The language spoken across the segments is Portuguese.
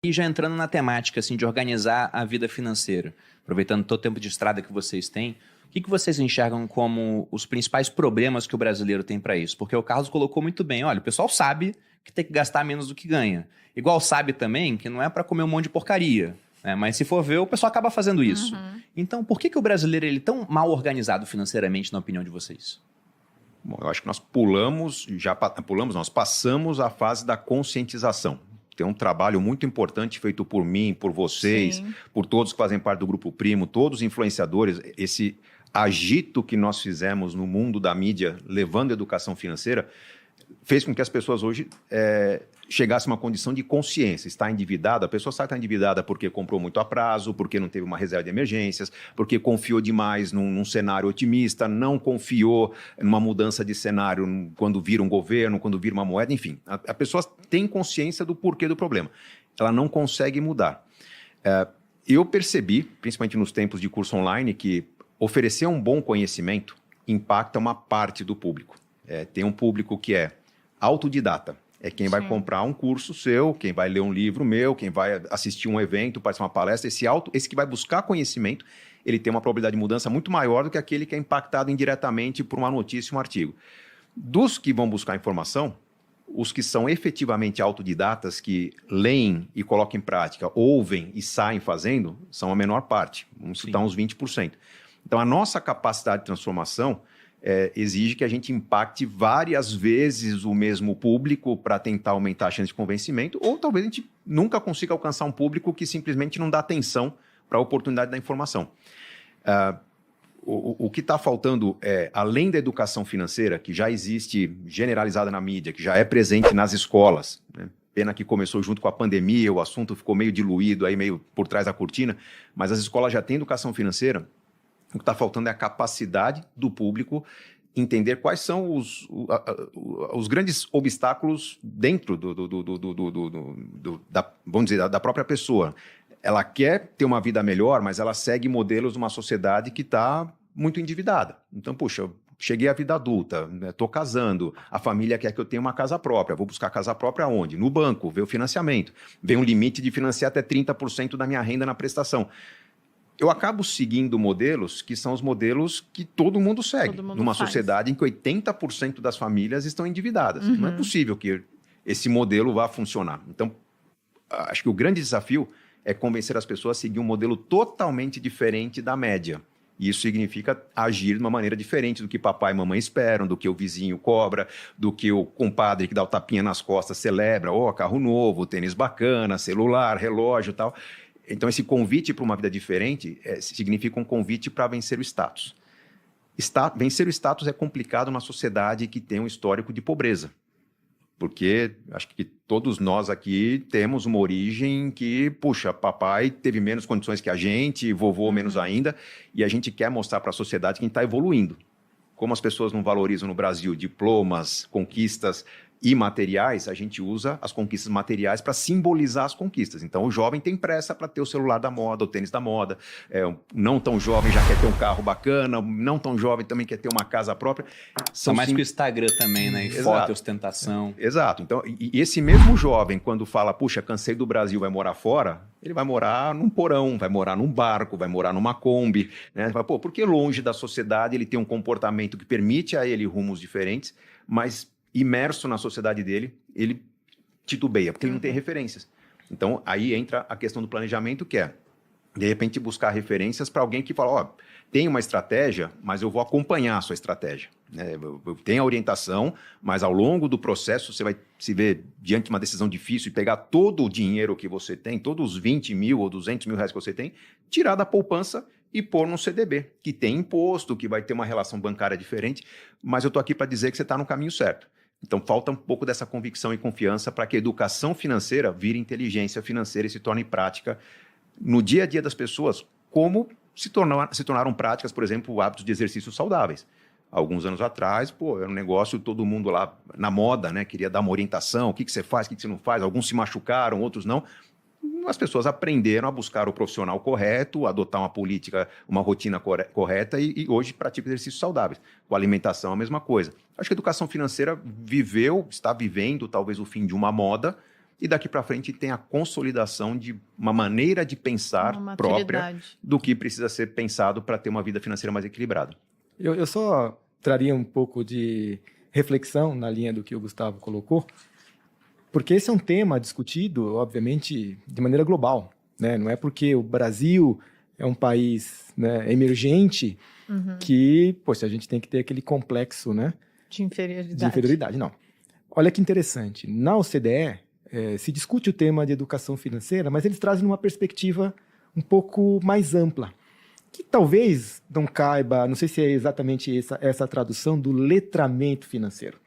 E já entrando na temática assim, de organizar a vida financeira, aproveitando todo o tempo de estrada que vocês têm, o que vocês enxergam como os principais problemas que o brasileiro tem para isso? Porque o Carlos colocou muito bem, olha, o pessoal sabe que tem que gastar menos do que ganha. Igual sabe também que não é para comer um monte de porcaria, né? Mas se for ver, o pessoal acaba fazendo isso. Então, por que o brasileiro ele é tão mal organizado financeiramente, na opinião de vocês? Bom, eu acho que nós nós passamos a fase da conscientização. Tem um trabalho muito importante feito por mim, por vocês, Sim. por todos que fazem parte do Grupo Primo, todos os influenciadores. Esse agito que nós fizemos no mundo da mídia, levando a educação financeira, fez com que as pessoas hoje chegassem a uma condição de consciência. Está endividada, a pessoa sabe que está endividada porque comprou muito a prazo, porque não teve uma reserva de emergências, porque confiou demais num cenário otimista, não confiou numa mudança de cenário quando vira um governo, quando vira uma moeda, enfim. A pessoa tem consciência do porquê do problema. Ela não consegue mudar. Eu percebi, principalmente nos tempos de curso online, que oferecer um bom conhecimento impacta uma parte do público. Tem um público que é autodidata. É quem vai comprar um curso seu, quem vai ler um livro meu, quem vai assistir um evento, participar de uma palestra. Esse que vai buscar conhecimento, ele tem uma probabilidade de mudança muito maior do que aquele que é impactado indiretamente por uma notícia, um artigo. Dos que vão buscar informação, os que são efetivamente autodidatas, que leem e colocam em prática, ouvem e saem fazendo, são a menor parte. Vamos citar uns 20%. Então, a nossa capacidade de transformação exige que a gente impacte várias vezes o mesmo público para tentar aumentar a chance de convencimento, ou talvez a gente nunca consiga alcançar um público que simplesmente não dá atenção para a oportunidade da informação. O que está faltando além da educação financeira, que já existe generalizada na mídia, que já é presente nas escolas, né? Pena que começou junto com a pandemia, o assunto ficou meio diluído, aí meio por trás da cortina, mas as escolas já têm educação financeira. O que está faltando é a capacidade do público entender quais são os grandes obstáculos dentro vamos dizer, da própria pessoa. Ela quer ter uma vida melhor, mas ela segue modelos de uma sociedade que está muito endividada. Então, puxa, cheguei à vida adulta, estou casando, a família quer que eu tenha uma casa própria, vou buscar casa própria onde? No banco, ver o financiamento. Vem um limite de financiar até 30% da minha renda na prestação. Eu acabo seguindo modelos que são os modelos que todo mundo segue. Numa sociedade em que 80% das famílias estão endividadas. Não é possível que esse modelo vá funcionar. Então, acho que o grande desafio é convencer as pessoas a seguir um modelo totalmente diferente da média. E isso significa agir de uma maneira diferente do que papai e mamãe esperam, do que o vizinho cobra, do que o compadre que dá o tapinha nas costas celebra. Carro novo, tênis bacana, celular, relógio e tal. Então, esse convite para uma vida diferente significa um convite para vencer o status. Vencer o status é complicado numa sociedade que tem um histórico de pobreza. Porque acho que todos nós aqui temos uma origem que, puxa, papai teve menos condições que a gente, vovô menos ainda, e a gente quer mostrar para a sociedade que a gente está evoluindo. Como as pessoas não valorizam no Brasil diplomas, conquistas imateriais, a gente usa as conquistas materiais para simbolizar as conquistas. Então, o jovem tem pressa para ter o celular da moda, o tênis da moda. Não tão jovem já quer ter um carro bacana, não tão jovem também quer ter uma casa própria. São mais que o Instagram também, né? E foto e ostentação. Exato. Então, e esse mesmo jovem, quando fala, puxa, cansei do Brasil, vai morar fora, ele vai morar num porão, vai morar num barco, vai morar numa Kombi, né? Ele fala, porque longe da sociedade ele tem um comportamento que permite a ele rumos diferentes, mas imerso na sociedade dele, ele titubeia, porque ele não tem referências. Então, aí entra a questão do planejamento, que é, de repente, buscar referências para alguém que fala, tem uma estratégia, mas eu vou acompanhar a sua estratégia. Eu tenho a orientação, mas ao longo do processo você vai se ver diante de uma decisão difícil e pegar todo o dinheiro que você tem, todos os 20 mil ou 200 mil reais que você tem, tirar da poupança e pôr num CDB, que tem imposto, que vai ter uma relação bancária diferente, mas eu estou aqui para dizer que você está no caminho certo. Então, falta um pouco dessa convicção e confiança para que a educação financeira vire inteligência financeira e se torne prática no dia a dia das pessoas, como se tornaram práticas, por exemplo, hábitos de exercícios saudáveis. Alguns anos atrás, era um negócio, todo mundo lá na moda, né, queria dar uma orientação, o que você faz, o que você não faz, alguns se machucaram, outros não. As pessoas aprenderam a buscar o profissional correto, adotar uma política, uma rotina correta e hoje praticam exercícios saudáveis. Com a alimentação, a mesma coisa. Acho que a educação financeira está vivendo talvez o fim de uma moda, e daqui para frente tem a consolidação de uma maneira de pensar própria do que precisa ser pensado para ter uma vida financeira mais equilibrada. Eu só traria um pouco de reflexão na linha do que o Gustavo colocou, porque esse é um tema discutido, obviamente, de maneira global, né? Não é porque o Brasil é um país, né, emergente que, poxa, a gente tem que ter aquele complexo, né, de inferioridade. De inferioridade, não. Olha que interessante. Na OCDE, se discute o tema de educação financeira, mas eles trazem uma perspectiva um pouco mais ampla, que talvez não caiba, não sei se é exatamente essa tradução do letramento financeiro,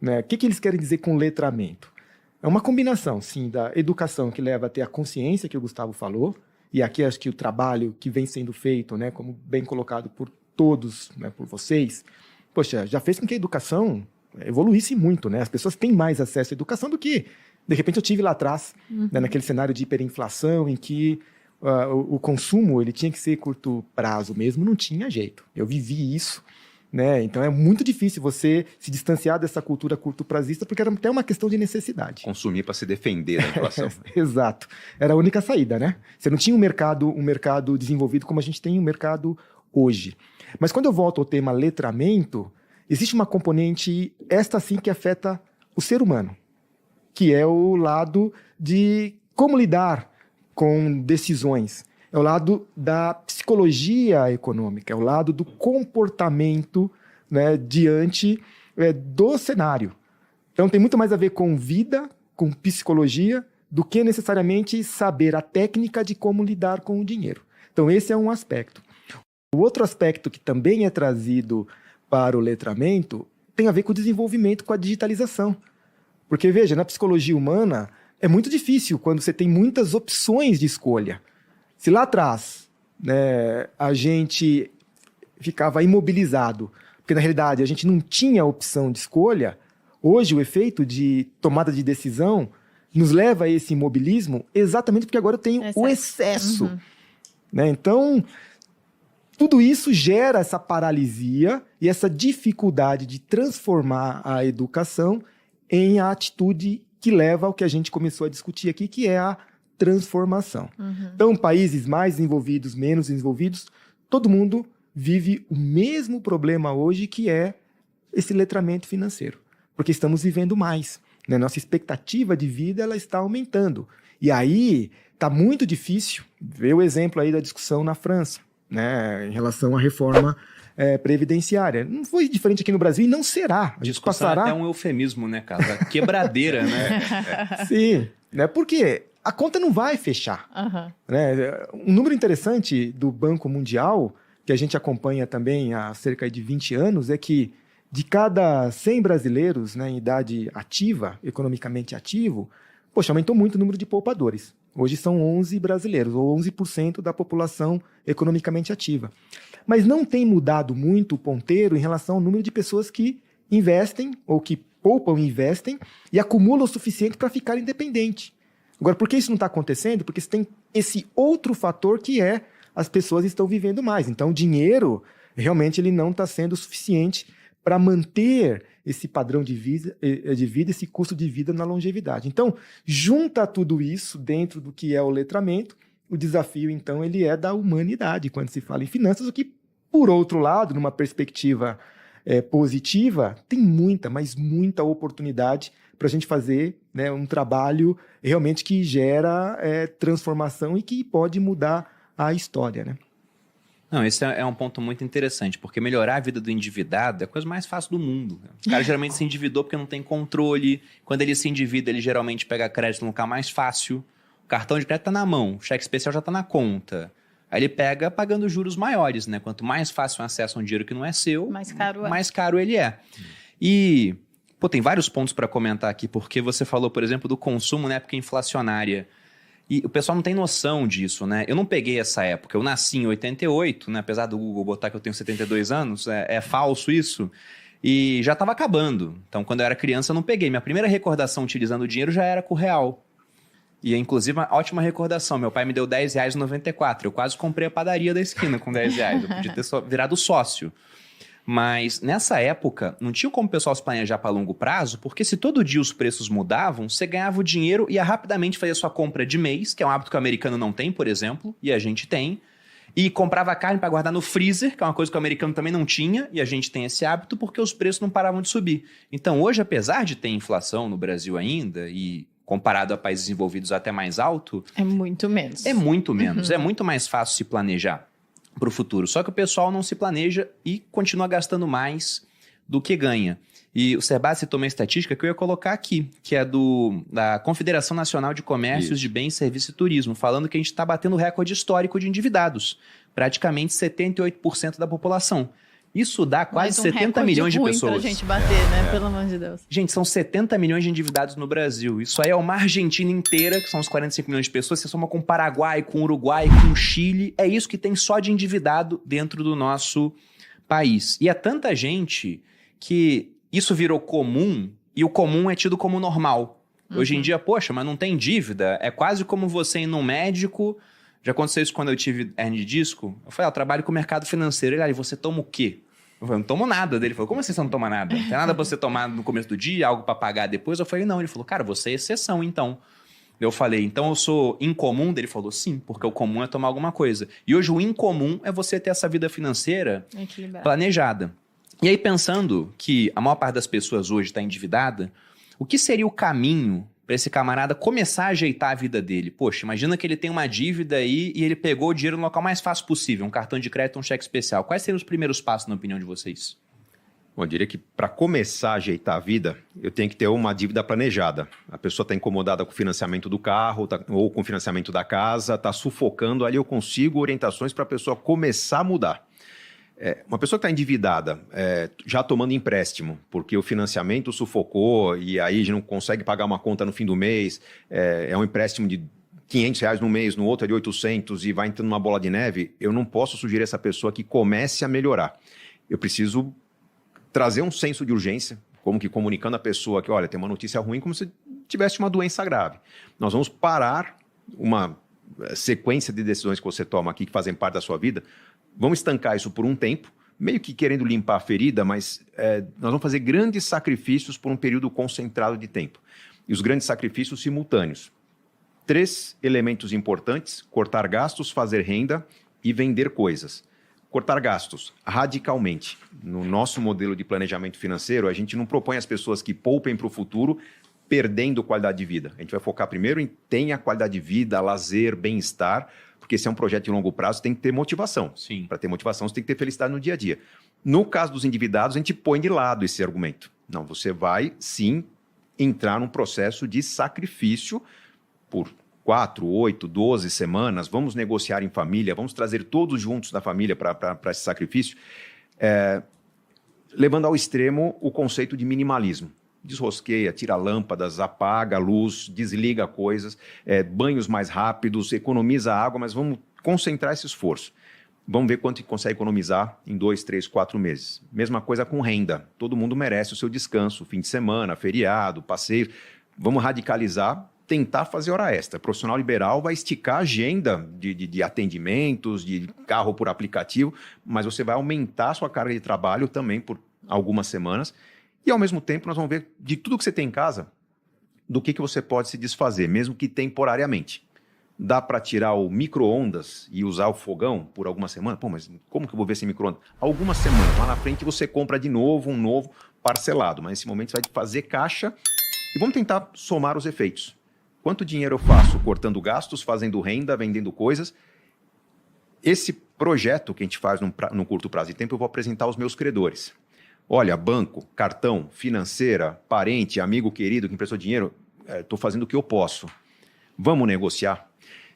né? O que eles querem dizer com letramento? É uma combinação, sim, da educação que leva a ter a consciência que o Gustavo falou, e aqui acho que o trabalho que vem sendo feito, né, como bem colocado por todos, né, por vocês, poxa, já fez com que a educação evoluísse muito, né? As pessoas têm mais acesso à educação do que, de repente, eu tive lá atrás, né, naquele cenário de hiperinflação, em que o consumo ele tinha que ser curto prazo mesmo, não tinha jeito. Eu vivi isso, né? Então é muito difícil você se distanciar dessa cultura curto-prazista, porque era até uma questão de necessidade. Consumir para se defender da inflação. Exato. Era a única saída, né? Você não tinha um mercado desenvolvido como a gente tem um mercado hoje. Mas quando eu volto ao tema letramento, existe uma componente, esta sim, que afeta o ser humano, que é o lado de como lidar com decisões. É o lado da psicologia econômica, é o lado do comportamento, né, diante do cenário. Então tem muito mais a ver com vida, com psicologia, do que necessariamente saber a técnica de como lidar com o dinheiro. Então esse é um aspecto. O outro aspecto que também é trazido para o letramento tem a ver com o desenvolvimento, com a digitalização. Porque, veja, na psicologia humana é muito difícil quando você tem muitas opções de escolha. Se lá atrás, né, a gente ficava imobilizado, porque na realidade a gente não tinha opção de escolha, hoje o efeito de tomada de decisão nos leva a esse imobilismo exatamente porque agora eu tenho o excesso. Né? Então, tudo isso gera essa paralisia e essa dificuldade de transformar a educação em a atitude que leva ao que a gente começou a discutir aqui, que é a transformação. Então, países mais desenvolvidos, menos desenvolvidos, todo mundo vive o mesmo problema hoje, que é esse letramento financeiro, porque estamos vivendo mais, né? Nossa expectativa de vida ela está aumentando. E aí está muito difícil ver o exemplo aí da discussão na França, né, em relação à reforma previdenciária. Não foi diferente aqui no Brasil e não será. A gente passará... é até um eufemismo, né, cara? Quebradeira, né? Sim, né? Porque a conta não vai fechar. Né? Um número interessante do Banco Mundial, que a gente acompanha também há cerca de 20 anos, é que de cada 100 brasileiros, né, em idade ativa, economicamente ativo, poxa, aumentou muito o número de poupadores. Hoje são 11 brasileiros, ou 11% da população economicamente ativa. Mas não tem mudado muito o ponteiro em relação ao número de pessoas que investem, ou que poupam e investem, e acumulam o suficiente para ficar independente. Agora, por que isso não está acontecendo? Porque você tem esse outro fator que é as pessoas estão vivendo mais. Então, o dinheiro, realmente, ele não está sendo suficiente para manter esse padrão de vida, esse custo de vida na longevidade. Então, junta tudo isso dentro do que é o letramento, o desafio, então, ele é da humanidade, quando se fala em finanças, o que, por outro lado, numa perspectiva positiva, tem muita, mas muita oportunidade para a gente fazer, né, um trabalho realmente que gera transformação e que pode mudar a história, né? Não, esse é um ponto muito interessante, porque melhorar a vida do endividado é a coisa mais fácil do mundo. O cara geralmente se endividou porque não tem controle. Quando ele se endivida, ele geralmente pega crédito no lugar mais fácil. O cartão de crédito está na mão, o cheque especial já está na conta. Aí ele pega pagando juros maiores, né? Quanto mais fácil o acesso a um dinheiro que não é seu, mais caro ele é. E, pô, tem vários pontos para comentar aqui, porque você falou, por exemplo, do consumo na época inflacionária. E o pessoal não tem noção disso, né? Eu não peguei essa época. Eu nasci em 88, né? Apesar do Google botar que eu tenho 72 anos, é falso isso. E já estava acabando. Então, quando eu era criança, eu não peguei. Minha primeira recordação utilizando o dinheiro já era com o real. E, inclusive, uma ótima recordação. Meu pai me deu R$10 em 94. Eu quase comprei a padaria da esquina com R$10. Eu podia ter virado sócio. Mas nessa época, não tinha como o pessoal se planejar para longo prazo, porque se todo dia os preços mudavam, você ganhava o dinheiro e ia rapidamente fazer a sua compra de mês, que é um hábito que o americano não tem, por exemplo, e a gente tem. E comprava carne para guardar no freezer, que é uma coisa que o americano também não tinha, e a gente tem esse hábito porque os preços não paravam de subir. Então hoje, apesar de ter inflação no Brasil ainda, e comparado a países desenvolvidos até mais alto... É muito menos. É muito menos, é muito mais fácil se planejar para o futuro. Só que o pessoal não se planeja e continua gastando mais do que ganha. E o Serbasi citou uma estatística que eu ia colocar aqui, que é da Confederação Nacional de Comércios de Bens, Serviços e Turismo, falando que a gente está batendo recorde histórico de endividados. Praticamente 78% da população. Isso dá quase 70 milhões de pessoas. Pra gente bater, né? Pelo amor de Deus. Gente, são 70 milhões de endividados no Brasil. Isso aí é uma Argentina inteira, que são os 45 milhões de pessoas. Você soma com o Paraguai, com o Uruguai, com o Chile. É isso que tem só de endividado dentro do nosso país. E é tanta gente que isso virou comum e o comum é tido como normal. Hoje em dia, poxa, mas não tem dívida. É quase como você ir num médico. Já aconteceu isso quando eu tive hernia de disco. Eu falei, eu trabalho com o mercado financeiro. Ele, você toma o quê? Eu falei, não tomo nada. Ele falou, como assim você não toma nada? Não tem nada pra você tomar no começo do dia, algo pra pagar depois? Eu falei, não. Ele falou, cara, você é exceção, então. Eu falei, então eu sou incomum? Ele falou, sim, porque o comum é tomar alguma coisa. E hoje o incomum é você ter essa vida financeira planejada. E aí, pensando que a maior parte das pessoas hoje está endividada, o que seria o caminho para esse camarada começar a ajeitar a vida dele? Poxa, imagina que ele tem uma dívida aí e ele pegou o dinheiro no local mais fácil possível, um cartão de crédito, um cheque especial. Quais seriam os primeiros passos, na opinião de vocês? Bom, eu diria que para começar a ajeitar a vida, eu tenho que ter uma dívida planejada. A pessoa está incomodada com o financiamento do carro ou com o financiamento da casa, está sufocando, ali eu consigo orientações para a pessoa começar a mudar. Uma pessoa que está endividada, já tomando empréstimo, porque o financiamento sufocou e aí não consegue pagar uma conta no fim do mês, é um empréstimo de R$500 no mês, no outro é de 800 e vai entrando numa bola de neve, eu não posso sugerir a essa pessoa que comece a melhorar. Eu preciso trazer um senso de urgência, como que comunicando a pessoa que, olha, tem uma notícia ruim, como se tivesse uma doença grave. Nós vamos parar uma sequência de decisões que você toma aqui, que fazem parte da sua vida. Vamos estancar isso por um tempo, meio que querendo limpar a ferida, mas nós vamos fazer grandes sacrifícios por um período concentrado de tempo. E os grandes sacrifícios simultâneos. 3 elementos importantes: cortar gastos, fazer renda e vender coisas. Cortar gastos radicalmente. No nosso modelo de planejamento financeiro, a gente não propõe às pessoas que poupem para o futuro perdendo qualidade de vida. A gente vai focar primeiro em tenha qualidade de vida, lazer, bem-estar, porque esse é um projeto de longo prazo, tem que ter motivação. Sim. Para ter motivação, você tem que ter felicidade no dia a dia. No caso dos endividados, a gente põe de lado esse argumento. Não, você vai, sim, entrar num processo de sacrifício por 4, 8, 12 semanas, vamos negociar em família, vamos trazer todos juntos da família para esse sacrifício, levando ao extremo o conceito de minimalismo. Desrosqueia, tira lâmpadas, apaga a luz, desliga coisas, banhos mais rápidos, economiza água, mas vamos concentrar esse esforço. Vamos ver quanto consegue economizar em 2, 3, 4 meses. Mesma coisa com renda. Todo mundo merece o seu descanso, fim de semana, feriado, passeio. Vamos radicalizar, tentar fazer hora extra. O profissional liberal vai esticar a agenda de atendimentos, de carro por aplicativo, mas você vai aumentar a sua carga de trabalho também por algumas semanas. E, ao mesmo tempo, nós vamos ver de tudo que você tem em casa, do que você pode se desfazer, mesmo que temporariamente. Dá para tirar o micro-ondas e usar o fogão por algumas semanas? Pô, mas como que eu vou ver esse micro-ondas? Algumas semanas. Lá na frente você compra de novo, um novo parcelado. Mas nesse momento você vai fazer caixa e vamos tentar somar os efeitos. Quanto dinheiro eu faço cortando gastos, fazendo renda, vendendo coisas? Esse projeto que a gente faz num curto prazo de tempo, eu vou apresentar aos meus credores. Olha, banco, cartão, financeira, parente, amigo querido que emprestou dinheiro, estou fazendo o que eu posso. Vamos negociar?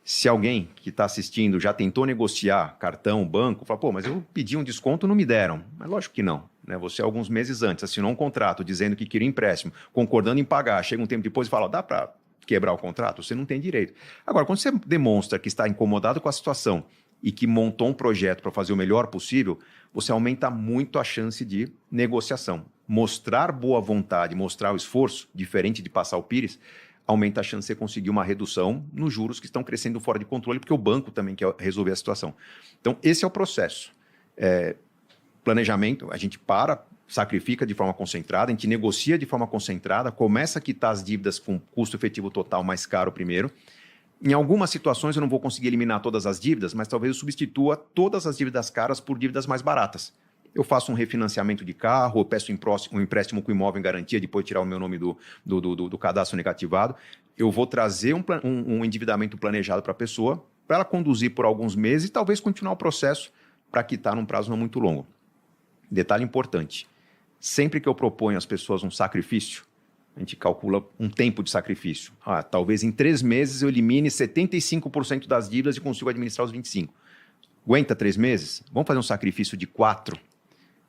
Se alguém que está assistindo já tentou negociar cartão, banco, fala, pô, mas eu pedi um desconto, não me deram. Mas lógico que não. Né? Você, alguns meses antes, assinou um contrato dizendo que queria empréstimo, concordando em pagar, chega um tempo depois e fala, dá para quebrar o contrato? Você não tem direito. Agora, quando você demonstra que está incomodado com a situação e que montou um projeto para fazer o melhor possível, você aumenta muito a chance de negociação. Mostrar boa vontade, mostrar o esforço, diferente de passar o pires, aumenta a chance de você conseguir uma redução nos juros que estão crescendo fora de controle, porque o banco também quer resolver a situação. Então, esse é o processo. planejamento, a gente sacrifica de forma concentrada, a gente negocia de forma concentrada, começa a quitar as dívidas com custo efetivo total mais caro primeiro. Em algumas situações eu não vou conseguir eliminar todas as dívidas, mas talvez eu substitua todas as dívidas caras por dívidas mais baratas. Eu faço um refinanciamento de carro, eu peço um empréstimo com imóvel em garantia, depois tirar o meu nome do cadastro negativado. Eu vou trazer um endividamento planejado para a pessoa, para ela conduzir por alguns meses e talvez continuar o processo para quitar num prazo não muito longo. Detalhe importante, sempre que eu proponho às pessoas um sacrifício, a gente calcula um tempo de sacrifício. Talvez em 3 meses eu elimine 75% das dívidas e consigo administrar os 25%. Aguenta 3 meses? Vamos fazer um sacrifício de 4.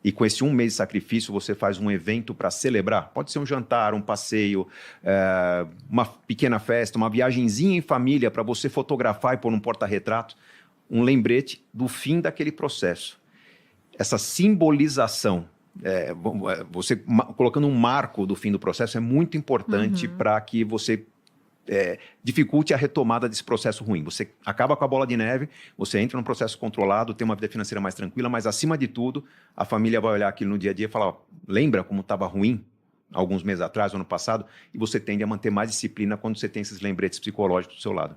E com esse 1 mês de sacrifício você faz um evento para celebrar. Pode ser um jantar, um passeio, uma pequena festa, uma viagenzinha em família para você fotografar e pôr num porta-retrato. Um lembrete do fim daquele processo. Essa simbolização, você colocando um marco do fim do processo é muito importante para que você dificulte a retomada desse processo ruim. Você acaba com a bola de neve, você entra num processo controlado, tem uma vida financeira mais tranquila, mas acima de tudo, a família vai olhar aquilo no dia a dia e falar, lembra como estava ruim alguns meses atrás, ano passado? E você tende a manter mais disciplina quando você tem esses lembretes psicológicos do seu lado.